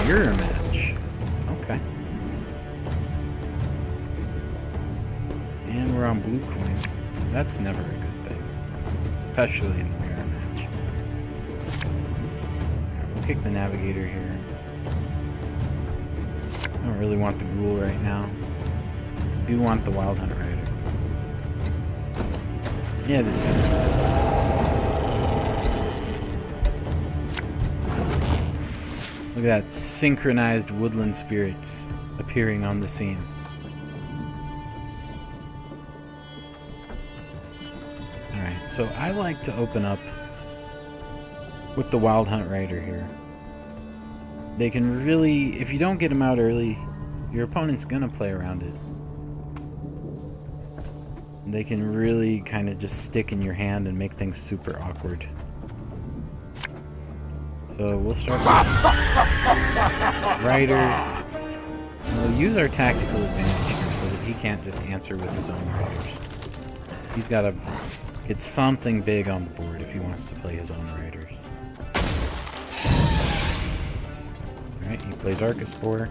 mirror match. Okay. And we're on blue coin. That's never a good thing. Especially in the mirror match. Right, we'll kick the navigator here. I don't really want the ghoul right now. I do want the wild hunt rider. Yeah, this seems good. Look at that, synchronized woodland spirits appearing on the scene. Alright, so I like to open up with the wild hunt rider here. They can really, if you don't get them out early, your opponent's gonna play around it. They can really kind of just stick in your hand and make things super awkward. So we'll start with Rider. We'll use our tactical advantage here so that he can't just answer with his own riders. He's got to get something big on the board if he wants to play his own riders. Alright, he plays Arcaspore.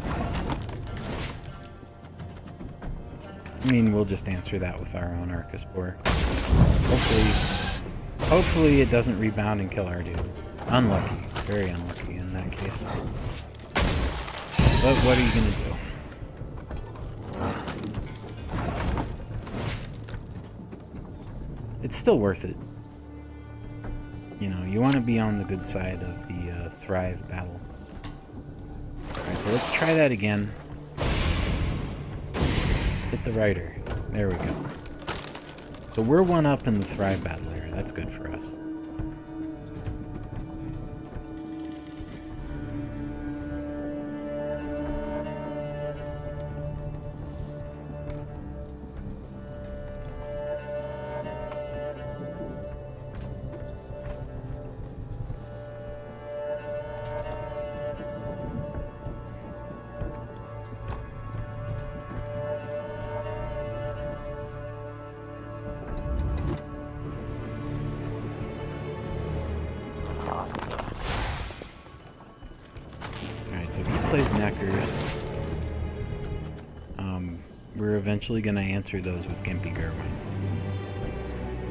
I mean, we'll just answer that with our own Arcaspore. Hopefully it doesn't rebound and kill our dude. Unlucky. Very unlucky in that case. But what are you gonna do? It's still worth it. You know, you want to be on the good side of the Thrive battle. Alright, so let's try that again. Hit the rider. There we go. So we're one up in the Thrive battle here. That's good for us. So if he plays Neckers, we're eventually going to answer those with Gimpy Gerwin.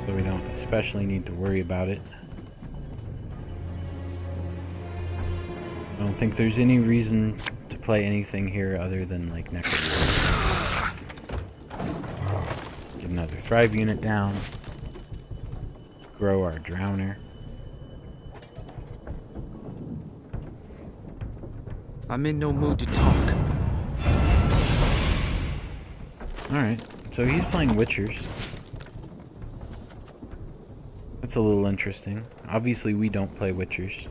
So we don't especially need to worry about it. I don't think there's any reason to play anything here other than like Neckers. Get another Thrive unit down. Grow our Drowner. I'm in no mood to talk. Alright, so he's playing Witchers. That's a little interesting. Obviously we don't play Witchers.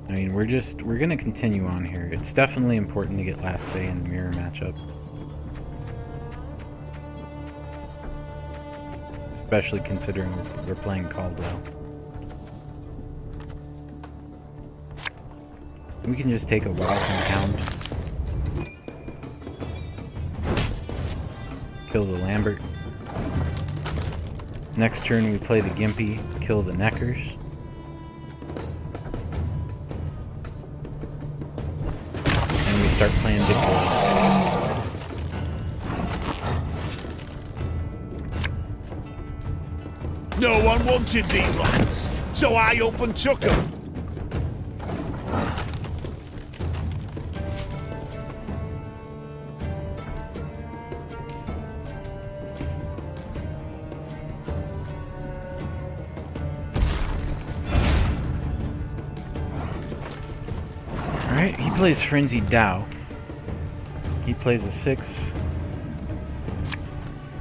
I mean, we're gonna continue on here. It's definitely important to get last say in the mirror matchup. Especially considering we're playing Caldwell. We can just take a wild compound. Kill the Lambert. Next turn we play the Gimpy, kill the Neckers. And we start playing Dictator. No one wanted these lands, so I up and took them. Alright, he plays Frenzied Dow. He plays a 6.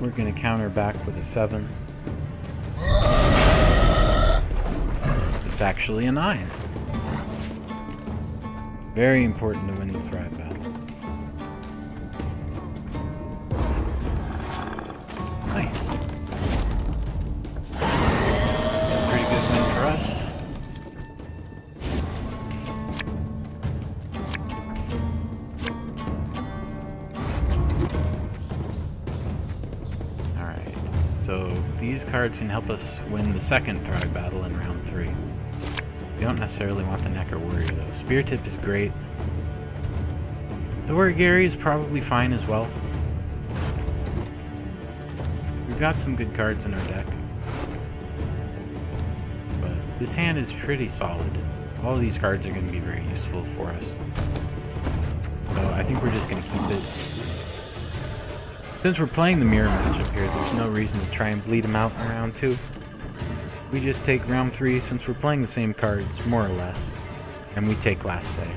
We're going to counter back with a 7. It's actually a 9. Very important to win the Thrive battle. Nice. That's a pretty good win for us. Alright, so these cards can help us win the second Thrive battle in round 3. We don't necessarily want the Necker Warrior though. Spear Tip is great. The Wargary is probably fine as well. We've got some good cards in our deck. But this hand is pretty solid. All of these cards are going to be very useful for us. So I think we're just going to keep it. Since we're playing the mirror matchup here, there's no reason to try and bleed them out in round 2. We just take round 3 since we're playing the same cards, more or less. And we take last save.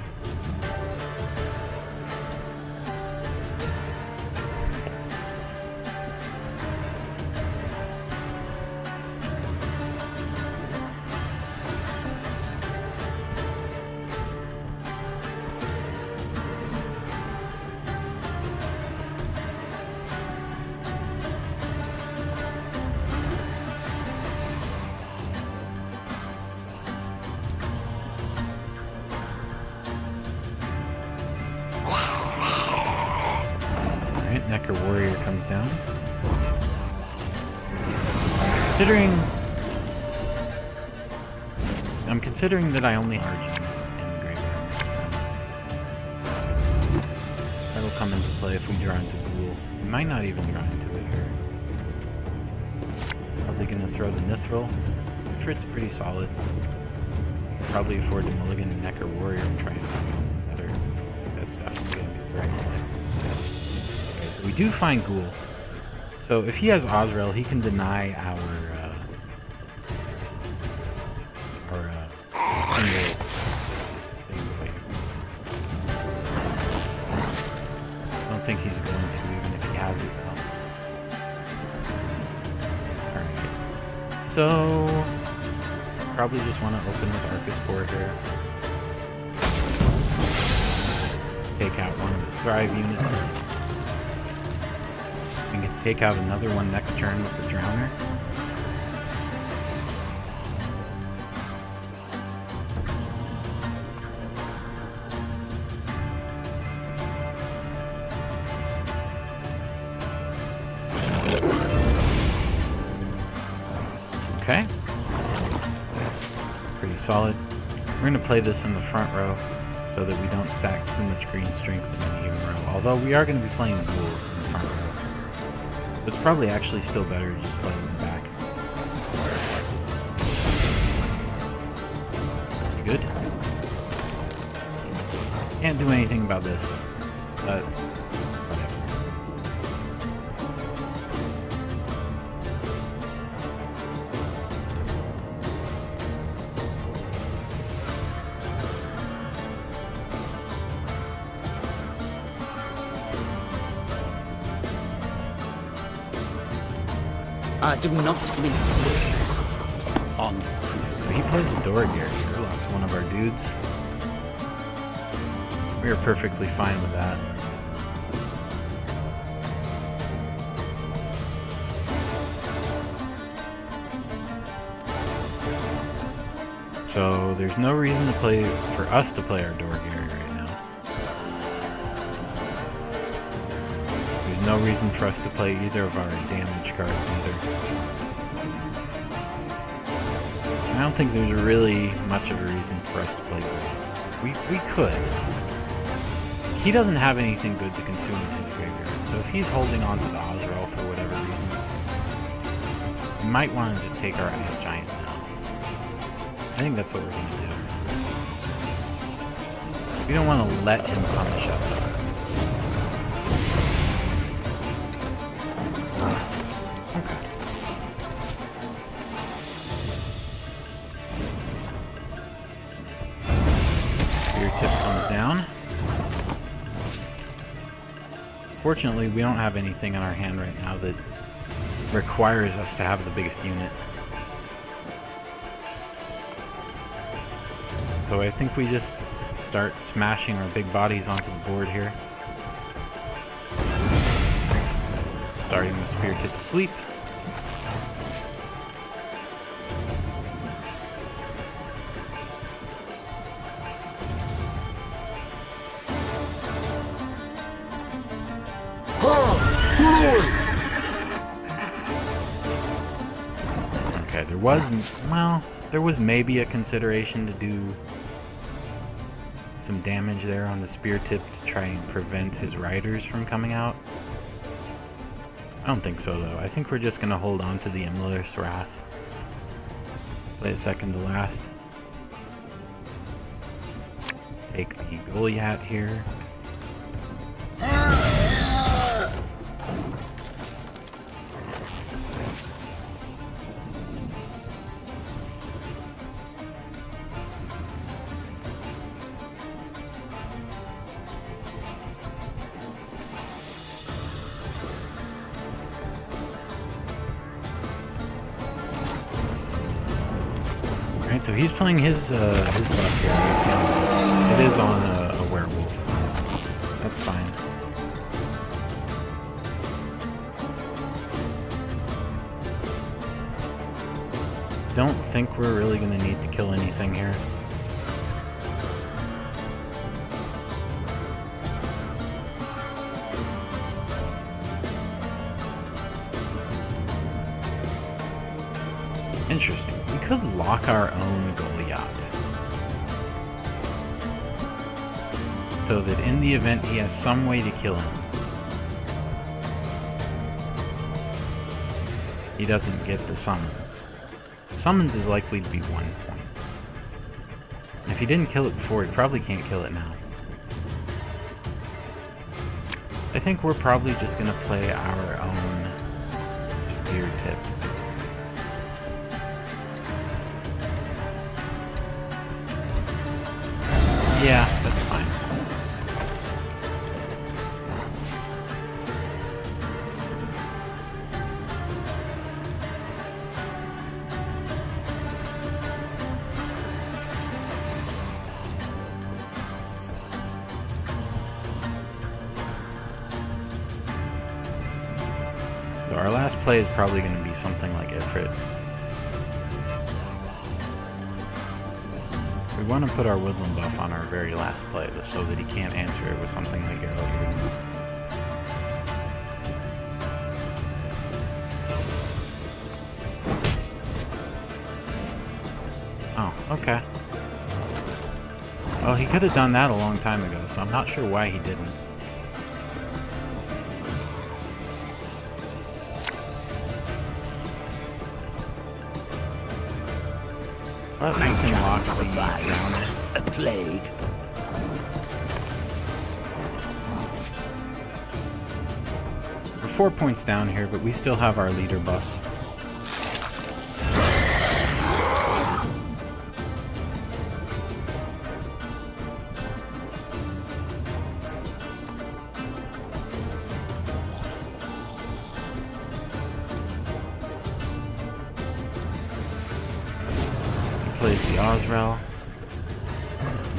Necker Warrior comes down. I'm considering that I only Argent in the graveyard. That'll come into play if we draw into Ghoul. We might not even draw into it here. Probably gonna throw the Mithril. Frit's pretty solid. Probably afford to mulligan the Necker Warrior and try and find something better. That's definitely gonna be the right play. So we do find Ghoul. So if he has Ozrel, he can deny our single thing. I don't think he's going to, even if he has it. Alright. So probably just want to open with Arcus Board here. Take out one of his Thrive units. We can take out another one next turn with the Drowner. Okay. Pretty solid. We're going to play this in the front row so that we don't stack too much green strength in any given row. Although we are going to be playing Ghoul in the front row. It's probably actually still better to just play in the back. You good? Can't do anything about this, but whatever. Do not mince words. On. So he plays the Doragary. Urloc's one of our dudes. We are perfectly fine with that. So there's no reason to play for us to play our Doragary right now. There's no reason for us to play either of our damage cards either. I don't think there's really much of a reason for us to play Gold. We could. He doesn't have anything good to consume into his graveyard, so if he's holding on to the Ozrel for whatever reason, we might want to just take our Ice Giant now. I think that's what we're going to do. We don't want to let him punish us. Down. Fortunately, we don't have anything in our hand right now that requires us to have the biggest unit. So I think we just start smashing our big bodies onto the board here. Starting with Spear Tip to sleep. Okay, there was maybe a consideration to do some damage there on the spear tip to try and prevent his riders from coming out. I don't think so, though. I think we're just going to hold on to the Imler's Wrath. Play a second to last. Take the Goliath here. Alright, so he's playing his buff here. It is on a werewolf. That's fine. Don't think we're really going to need to kill anything here. Interesting. We could lock our own Goliath. So that in the event he has some way to kill him, he doesn't get the summons. Summons is likely to be 1 point. And if he didn't kill it before, he probably can't kill it now. I think we're probably just going to play our own spear tip. Yeah, that's fine. So our last play is probably going to be something like Ifrit. We want to put our Woodland buff on our very last play, so that he can't answer it with something like Arrow. Oh, okay. Well, he could have done that a long time ago, so I'm not sure why he didn't. Well, we can lock the downer. A plague. We're 4 points down here, but we still have our leader buff. Plays the Osrel.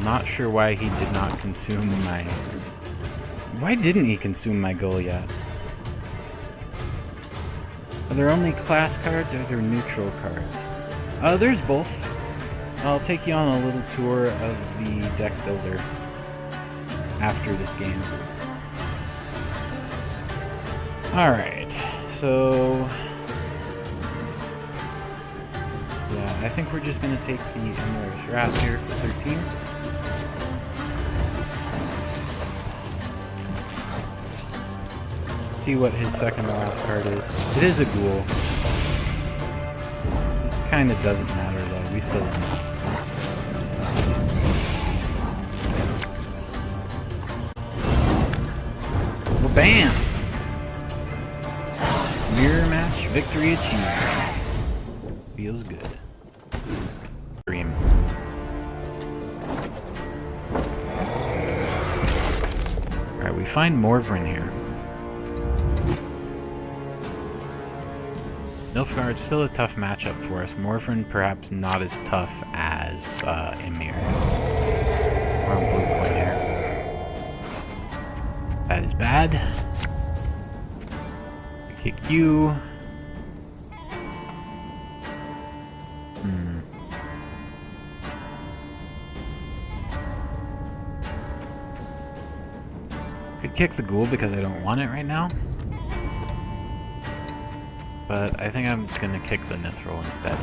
Not sure why he did not consume my... Why didn't he consume my Goliath? Are there only class cards or are there neutral cards? There's both. I'll take you on a little tour of the deck builder after this game. Alright, so... I think we're just going to take the Emler's Wrath here for 13. See what his second to last card is. It is a ghoul. It kind of doesn't matter though, we still win. Well, bam! Mirror match, victory achieved. Feels good. Alright, we find Morvran here. Nilfgaard's still a tough matchup for us. Morvran perhaps not as tough as Emir. We're on blue point here. That is bad. I kick you. Could kick the ghoul because I don't want it right now. but I think I'm going to kick the Mithril instead.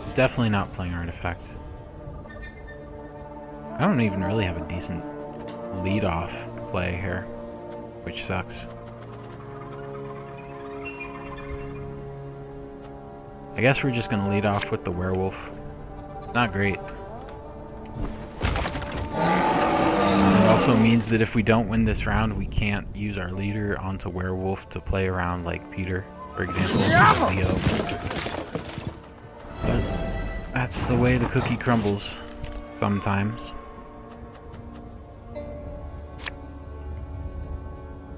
He's definitely not playing artifacts. I don't even really have a decent lead-off play here, which sucks. I guess we're just going to lead off with the werewolf. It's not great. It also means that if we don't win this round, we can't use our leader onto werewolf to play around like Peter, for example, Leo. But that's the way the cookie crumbles sometimes.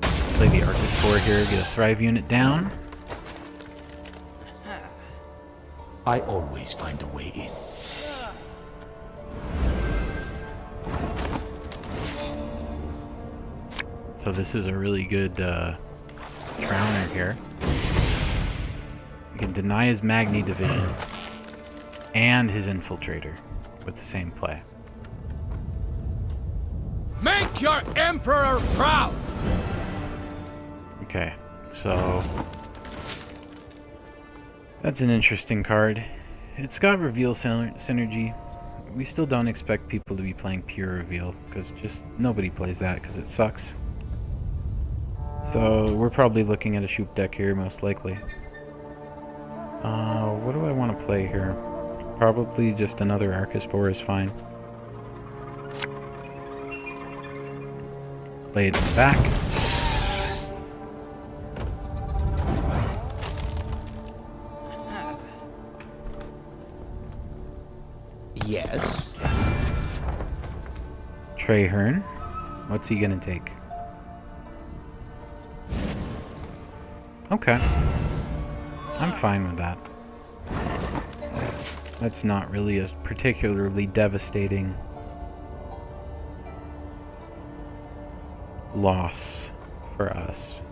Play the Arcus 4 here, get a Thrive unit down. I always find a way in. So this is a really good Trowner here. You can deny his Magni division and his Infiltrator with the same play. Make your Emperor proud! Okay, so that's an interesting card. It's got Reveal synergy. We still don't expect people to be playing pure Reveal, because just nobody plays that because it sucks. So we're probably looking at a Shoop deck here, most likely. What do I want to play here? Probably just another Arcus 4 is fine. Play it in the back. Yes. Traherne. What's he gonna take? Okay. I'm fine with that. That's not really a particularly devastating loss for us.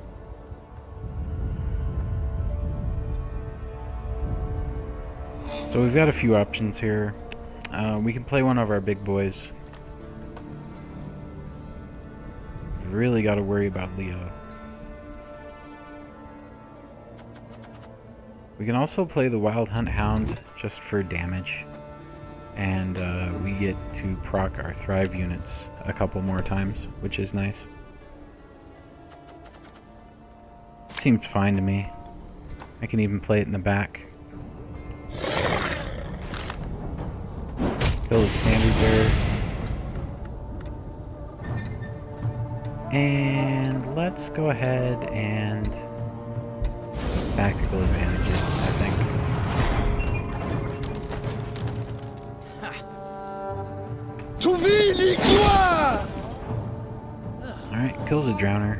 So we've got a few options here. We can play one of our big boys. We've really got to worry about Leo. We can also play the Wild Hunt Hound just for damage. And we get to proc our Thrive units a couple more times, which is nice. It seems fine to me. I can even play it in the back. Kill the standard bearer. And let's go ahead and tactical advantage it, I think. Alright, kills a Drowner.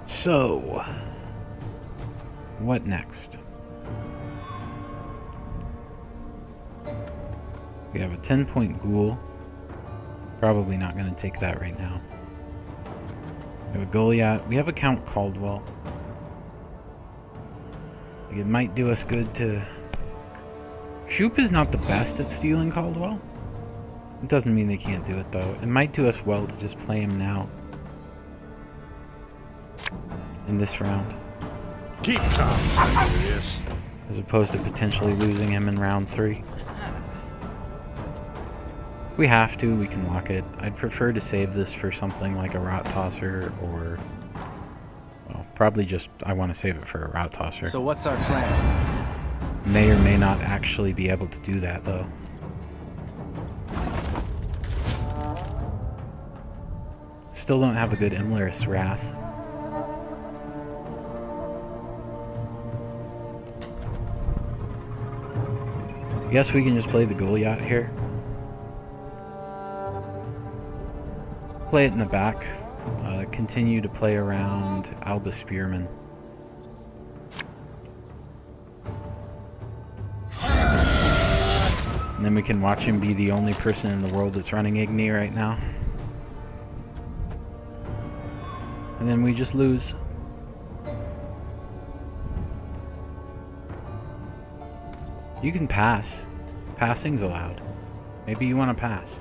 So, what next? We have a 10-point Ghoul. Probably not going to take that right now. We have a Goliath. We have a Count Caldwell. It might do us good to... Shoop is not the best at stealing Caldwell. It doesn't mean they can't do it, though. It might do us well to just play him now. In this round. Keep calm, Tiberius. As opposed to potentially losing him in round 3. If we have to, we can lock it. I'd prefer to save this for something like a Rot Tosser or... Well, probably just I want to save it for a Rot Tosser. So what's our plan? May or may not actually be able to do that, though. Still don't have a good Imlerith's Wrath. I guess we can just play the Goliath here. Play it in the back. Continue to play around Alba Spearman. And then we can watch him be the only person in the world that's running Igni right now. And then we just lose. You can pass. Passing's allowed. Maybe you want to pass.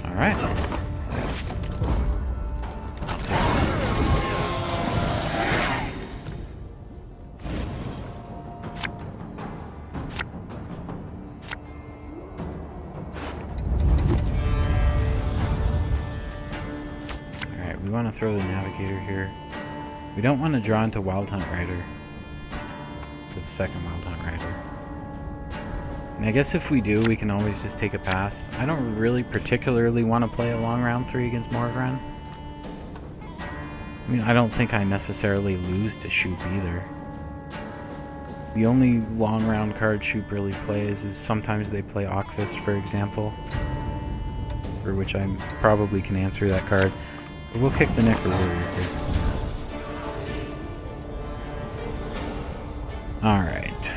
All right. Alright, we want to throw the navigator here. We don't want to draw into Wild Hunt Rider. The second Wild Hunt Rider. And I guess if we do, we can always just take a pass. I don't really particularly want to play a long round 3 against Morvran. I mean, I don't think I necessarily lose to Shoop either. The only long round card Shoop really plays is sometimes they play Ockfist, for example. For which I probably can answer that card. But we'll kick the Necro Warrior here. Alright.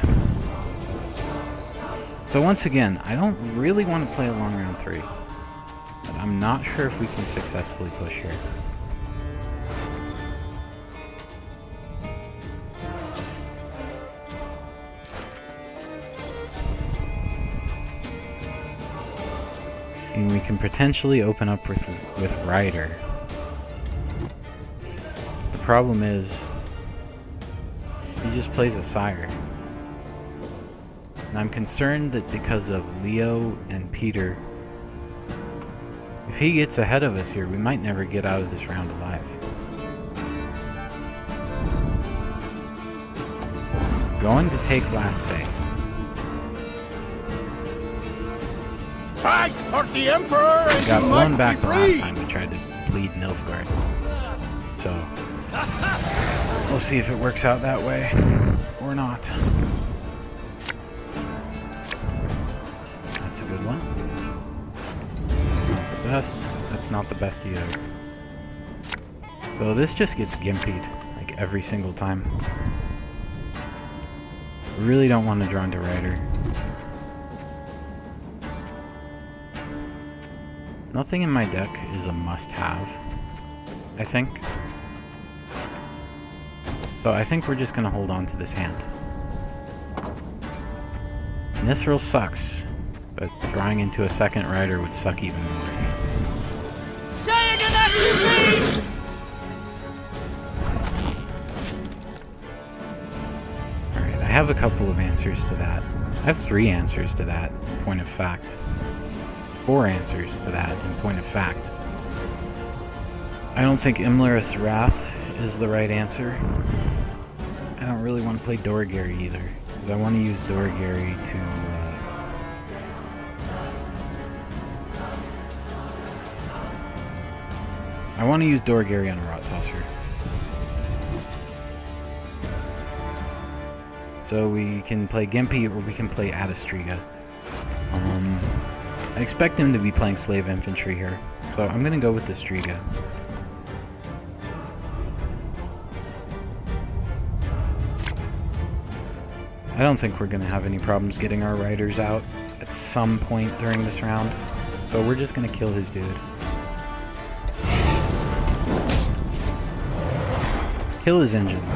So once again, I don't really want to play a long round 3. But I'm not sure if we can successfully push here. And we can potentially open up with Rider. The problem is, he just plays a Sire. And I'm concerned that because of Leo and Peter, if he gets ahead of us here, we might never get out of this round alive. Going to take last say. Fight for the Emperor and Got you blown might back be the last free! time we tried to bleed Nilfgaard. So, we'll see if it works out that way, or not. That's a good one. That's not the best. That's not the best either. So this just gets gimpied, like every single time. Really don't want to draw into Rider. Nothing in my deck is a must-have, I think. So I think we're just going to hold on to this hand. Mithril sucks, but drawing into a second Rider would suck even more. Say it in that Alright, I have a couple of answers to that. I have 3 answers to that, in point of fact. 4 answers to that, in point of fact. I don't think Imlerith's Wrath is the right answer. I don't really want to play Doragary either, because I want to use Doragary to... I want to use Doragary on a Rot Tosser. So we can play Gimpy or we can play Adastriga. I expect him to be playing Slave Infantry here, so I'm going to go with the Striga. I don't think we're going to have any problems getting our riders out at some point during this round, so we're just going to kill his dude. Kill his engines.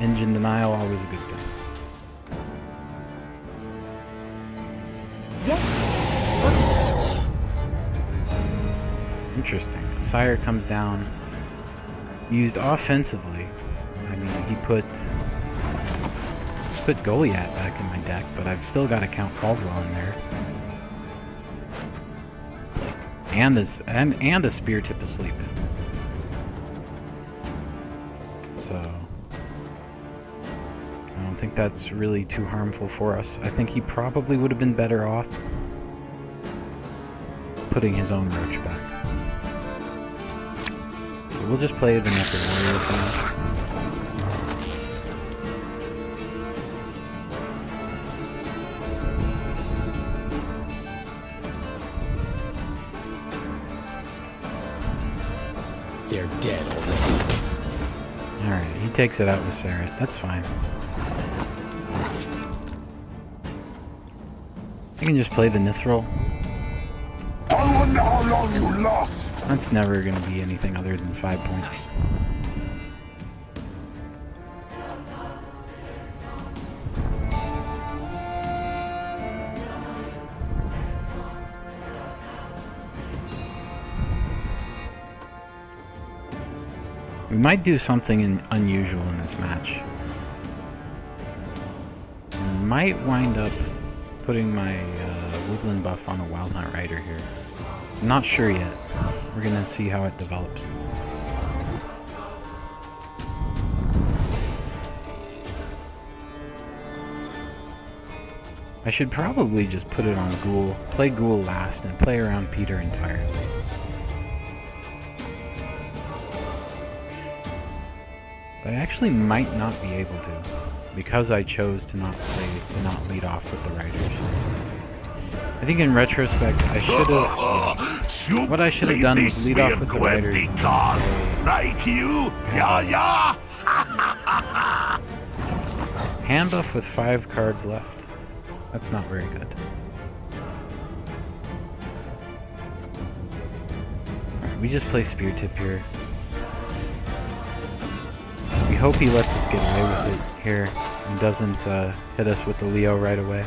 Engine denial, always a good thing. Yes. Interesting. Sire comes down. Used offensively. I mean, he put Goliath back in my deck, but I've still got to count Caldwell in there. And a Spear Tip Asleep. So I don't think that's really too harmful for us. I think he probably would have been better off putting his own Roach back. So we'll just play the Necro Warrior for now. They're dead already. Alright, he takes it out with Sarah. That's fine. I can just play the Nithril. I wonder how long you lost. That's never going to be anything other than 5 points. We might do something unusual in this match. We might wind up putting my Woodland buff on a Wild Hunt Rider here. I'm not sure yet. We're gonna see how it develops. I should probably just put it on Ghoul, play Ghoul last, and play around Peter entirely. I actually might not be able to, because I chose to not lead off with the Riders. I think in retrospect, I should have. What I should have done was lead off with the Riders. Like you, yeah. Hand buff with 5 cards left. That's not very good. Alright, we just play Spear Tip here. We hope he lets us get away with it here and doesn't hit us with the Leo right away.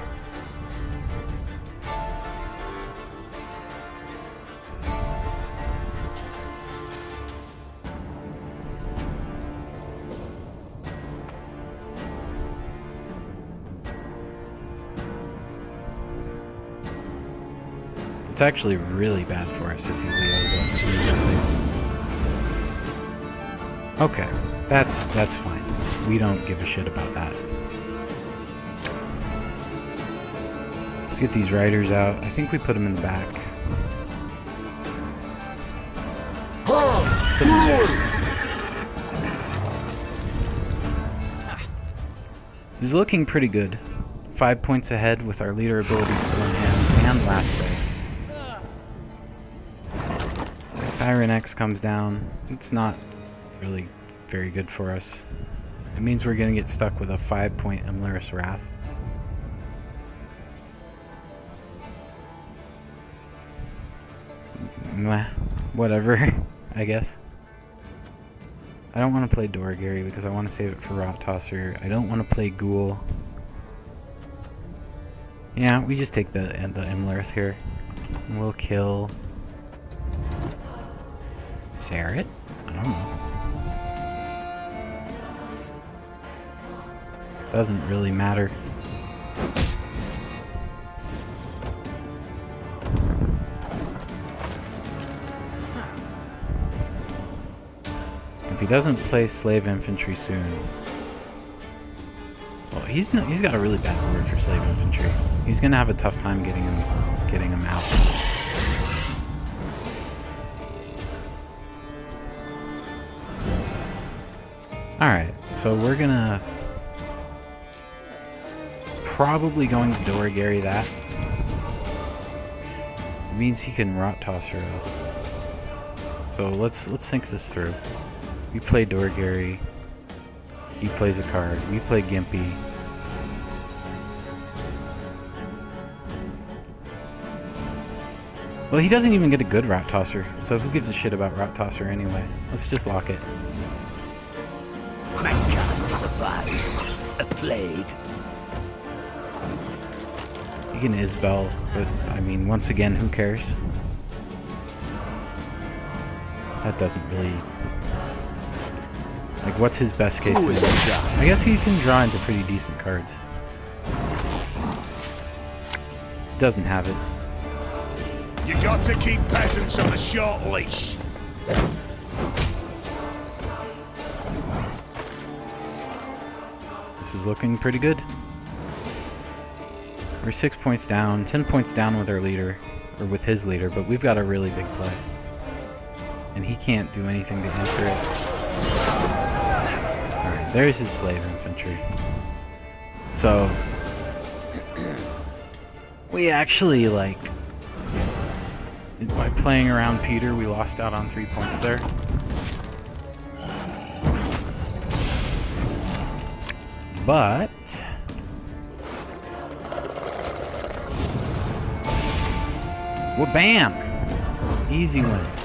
It's actually really bad for us if he Leos us immediately. Okay, that's fine. We don't give a shit about that. Let's get these riders out. I think we put them in the back. This is looking pretty good. 5 points ahead with our leader abilities still in hand and last save. Iron X comes down. It's not really very good for us. It means we're going to get stuck with a 5-point Imlerus Wrath. Meh, whatever, I guess. I don't want to play Doragary because I want to save it for Rot Tosser. I don't want to play Ghoul. Yeah, we just take the Imlerith here. And we'll kill Sarah? I don't know. Doesn't really matter. If he doesn't play Slave Infantry soon, well, he's got a really bad board for Slave Infantry. He's gonna have a tough time getting him out. Alright, so we're gonna probably going to Doragary that. It means he can Rot Tosser us. So let's think this through. We play Doragary. He plays a card. We play Gimpy. Well, he doesn't even get a good Rot Tosser, so who gives a shit about Rot Tosser anyway? Let's just lock it. Mankind is a virus, a plague. He can Isbell, but I mean, once again, who cares? That doesn't really... Like, what's his best case scenario? I guess he can draw into pretty decent cards. Doesn't have it. You got to keep peasants on a short leash. This is looking pretty good. We're 6 points down, 10 points down with our leader, or with his leader, but we've got a really big play. And he can't do anything to answer it. Alright, there's his Slave Infantry. So, we actually, like, by playing around Peter, we lost out on 3 points there. But well, bam! Easy win.